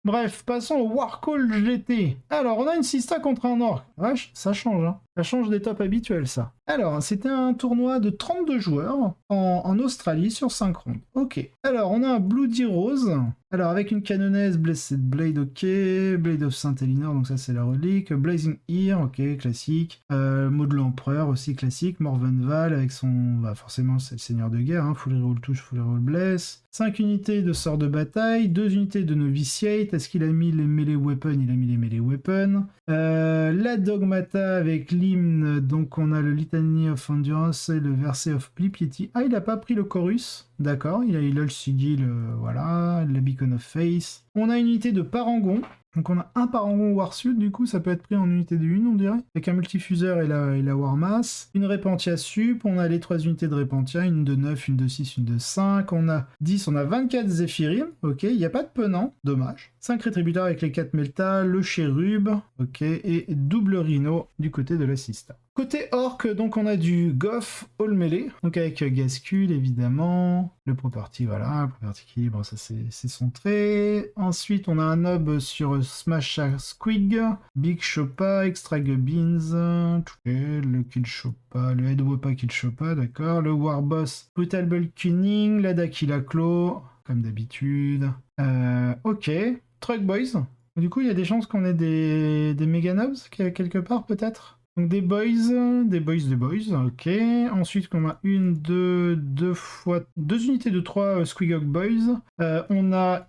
Bref, passons au Warcall GT. Alors, on a une Sista contre un Orc. Vache, ça change, hein. Ça change des tops habituels, ça. Alors, c'était un tournoi de 32 joueurs en Australie sur 5 rondes. Ok. Alors, on a un Bloody Rose. Alors, avec une canonnaise, Blessed Blade, ok. Blade of Saint Elinor, donc ça c'est la relique. Blazing Ear, ok, classique. Maud l'Empereur, aussi classique. Morvenval, avec son... Bah, forcément, c'est le seigneur de guerre, hein. Full reroll touche, full reroll bless. 5 unités de sort de bataille, 2 unités de noviciate. Est-ce qu'il a mis les melee weapons? Il a mis les melee weapons. La Dogmata avec l'hymne, donc on a le Litany of Endurance et le verset of Piety. Ah, il n'a pas pris le chorus, d'accord, il a le sigil, voilà, le Beacon of Faith. On a une unité de Parangon, donc on a un Parangon Warsud, du coup ça peut être pris en unité de 1 on dirait, avec un multifuseur et la Warmass. Une Repentia Sup, on a les 3 unités de Repentia, une de 9, une de 6, une de 5, on a 10, on a 24 Zephyrim, ok, il n'y a pas de Penant, dommage. 5 rétributeurs avec les 4 Melta, le Chérub, ok, et double Rhino du côté de la Sista. Côté Orc, donc on a du Goff All Melee, donc avec Gascule évidemment, le Property, voilà, le Property Équilibre, ça c'est son trait. Ensuite on a un Nob sur Smash Squig, Big Choppa, Extra Gubbins, le Kill Choppa, le Head Woppa Kill Choppa, d'accord, le Warboss Brutal Bull Cunning, la Dakila Claw, comme d'habitude. Ok, Truck Boys. Du coup, il y a des chances qu'on ait des Mega Nobs quelque part, peut-être. Donc des boys, ok. Ensuite, on a deux unités de 3 Squigog Boys. On a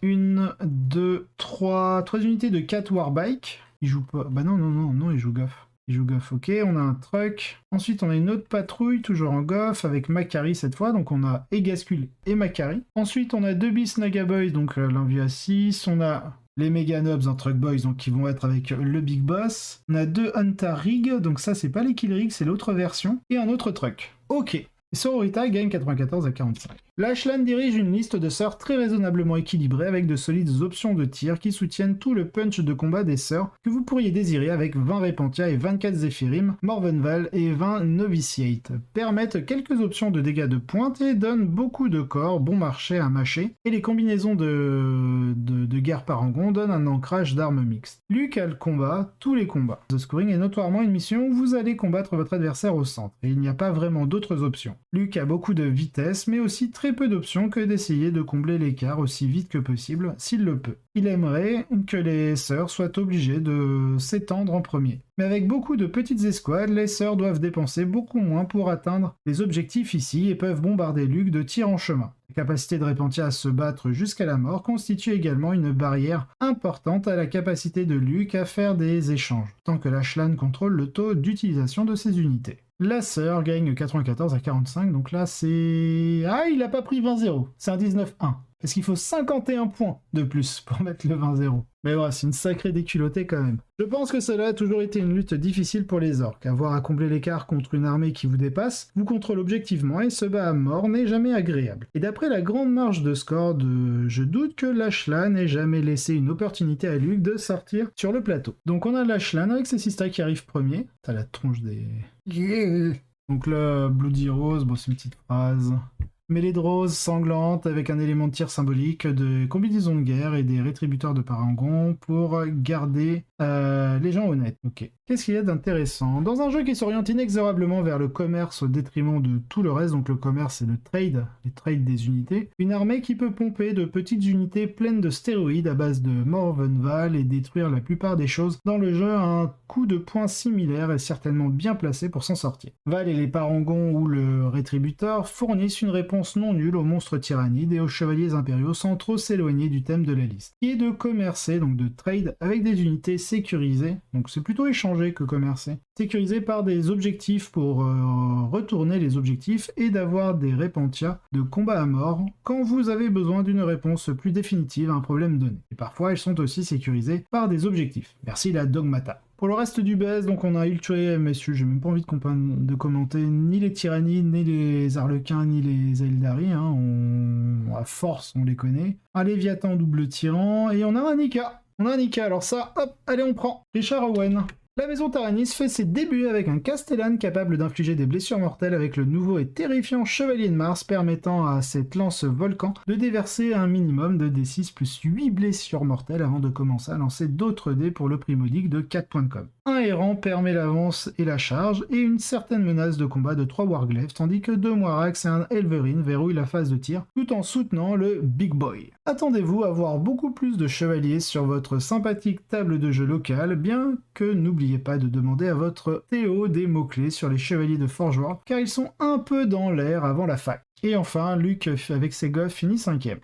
trois unités de 4 Warbike. Il joue pas. Bah non, il joue Goff. Il joue Goff, ok. On a un truck. Ensuite, on a une autre patrouille, toujours en Goff, avec Macari cette fois. Donc, on a Egascule et Macari. Ensuite, on a 2 Beast Naga Boys, donc l'envie à 6. On a les Mega Nobs en Truck Boys, donc qui vont être avec le Big Boss. On a 2 Hunter Rig, donc ça, c'est pas les Kill Rig, c'est l'autre version. Et un autre truck. Ok. Sororita gagne 94 à 45. Lashlan dirige une liste de sœurs très raisonnablement équilibrée avec de solides options de tir qui soutiennent tout le punch de combat des sœurs que vous pourriez désirer avec 20 Repentia et 24 Zephyrim, Morvenval et 20 Noviciate. Permettent quelques options de dégâts de pointe et donnent beaucoup de corps, bon marché à mâcher, et les combinaisons de guerre parangon donnent un ancrage d'armes mixtes. Luke a le combat, tous les combats. The Scoring est notoirement une mission où vous allez combattre votre adversaire au centre, et il n'y a pas vraiment d'autres options. Luke a beaucoup de vitesse, mais aussi très peu d'options que d'essayer de combler l'écart aussi vite que possible, s'il le peut. Il aimerait que les sœurs soient obligées de s'étendre en premier. Mais avec beaucoup de petites escouades, les sœurs doivent dépenser beaucoup moins pour atteindre les objectifs ici et peuvent bombarder Luke de tirs en chemin. La capacité de Repentia à se battre jusqu'à la mort constitue également une barrière importante à la capacité de Luke à faire des échanges, tant que Lashlan contrôle le taux d'utilisation de ses unités. La sœur gagne 94 à 45, donc là c'est... Ah, il a pas pris 20-0, c'est un 19-1. Parce qu'il faut 51 points de plus pour mettre le 20-0. Mais voilà, c'est une sacrée déculottée quand même. Je pense que cela a toujours été une lutte difficile pour les orques. Avoir à combler l'écart contre une armée qui vous dépasse, vous contrôle objectivement et se bat à mort n'est jamais agréable. Et d'après la grande marge de score je doute que Lashlan n'ait jamais laissé une opportunité à Luke de sortir sur le plateau. Donc on a Lashlan avec ses Sista qui arrive premier. T'as la tronche des... Donc là, Bloody Rose, bon c'est une petite phrase... Mêlée de rose sanglante avec un élément de tir symbolique, de combinaisons de guerre et des rétributeurs de parangon pour garder les gens honnêtes. Ok. Qu'est-ce qu'il y a d'intéressant? Dans un jeu qui s'oriente inexorablement vers le commerce au détriment de tout le reste, donc le commerce c'est le trade, les trades des unités, une armée qui peut pomper de petites unités pleines de stéroïdes à base de Morvenval et détruire la plupart des choses dans le jeu à un coup de poing similaire est certainement bien placé pour s'en sortir. Val et les parangons ou le rétributeur fournissent une réponse non nulle aux monstres tyrannides et aux chevaliers impériaux sans trop s'éloigner du thème de la liste, qui est de commercer, donc de trade, avec des unités sécurisées, donc c'est plutôt échanger que commercer, sécurisées par des objectifs pour retourner les objectifs et d'avoir des Repentia de combat à mort quand vous avez besoin d'une réponse plus définitive à un problème donné. Et parfois elles sont aussi sécurisées par des objectifs. Merci la Dogmata. Pour le reste du base, donc on a Ultra messieurs, j'ai même pas envie de commenter ni les tyrannies, ni les arlequins, ni les Aeldari, hein. À force on les connaît. Un Léviathan double tyran, et on a un Nika. Alors ça, hop, allez on prend. Richard Owen. La maison Taranis fait ses débuts avec un Castellan capable d'infliger des blessures mortelles avec le nouveau et terrifiant Chevalier de Mars permettant à cette lance volcan de déverser un minimum de D6 plus 8 blessures mortelles avant de commencer à lancer d'autres dés pour le prix modique de 4 points de com. Un errant permet l'avance et la charge et une certaine menace de combat de 3 Warglaives tandis que 2 Moirax et un Elverine verrouillent la phase de tir tout en soutenant le Big Boy. Attendez-vous à voir beaucoup plus de chevaliers sur votre sympathique table de jeu locale, bien que n'oubliez pas de demander à votre Théo des mots-clés sur les chevaliers de Forge World, car ils sont un peu dans l'air avant la fac. Et enfin, Luc avec ses goffs finit 5ème.